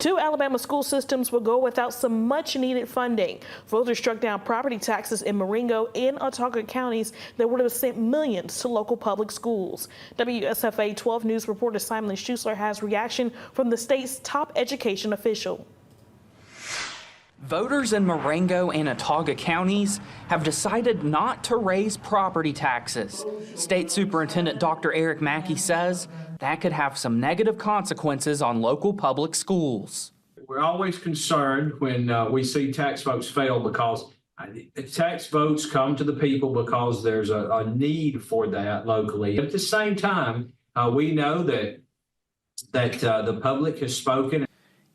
Two Alabama school systems will go without some much-needed funding. Voters struck down property taxes in Marengo and Autauga counties that would have sent millions to local public schools. WSFA 12 News reporter Simon Schuessler has reaction from the state's top education official. Voters in Marengo and Autauga counties have decided not to raise property taxes. State Superintendent Dr. Eric Mackey says that could have some negative consequences on local public schools. We're always concerned when we see tax votes fail because tax votes come to the people because there's a need for that locally. At the same time, we know that the public has spoken.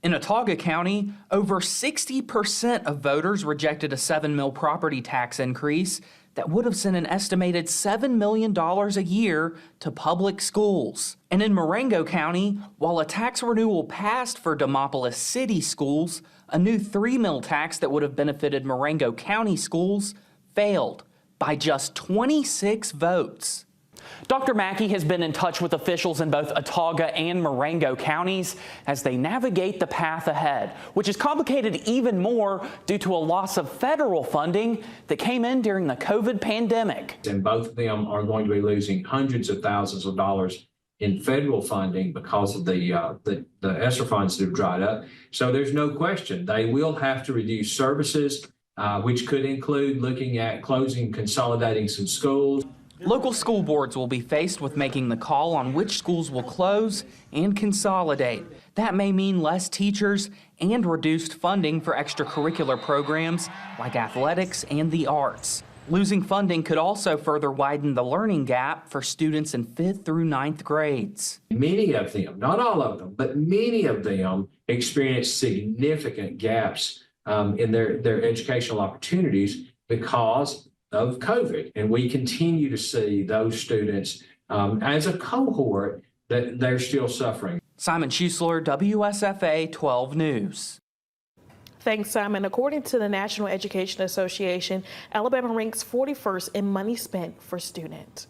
In Autauga County, over 60% of voters rejected a $7 million property tax increase that would have sent an estimated $7 million a year to public schools. And in Marengo County, while a tax renewal passed for Demopolis City schools, a new $3 million tax that would have benefited Marengo County schools failed by just 26 votes. Dr. Mackey has been in touch with officials in both Autauga and Marengo counties as they navigate the path ahead, which is complicated even more due to a loss of federal funding that came in during the COVID pandemic. And both of them are going to be losing hundreds of thousands of dollars in federal funding because of the ESSER funds that have dried up. So there's no question they will have to reduce services, which could include looking at closing, consolidating some schools. Local school boards will be faced with making the call on which schools will close and consolidate. That may mean less teachers and reduced funding for extracurricular programs like athletics and the arts. Losing funding could also further widen the learning gap for students in 5th through 9th grades. Many of them, not all of them, but many of them experience significant gaps in their educational opportunities because of COVID. And we continue to see those students as a cohort that they're still suffering. Simon Schuessler, WSFA 12 News. Thanks, Simon. According to the National Education Association, Alabama ranks 41st in money spent for students.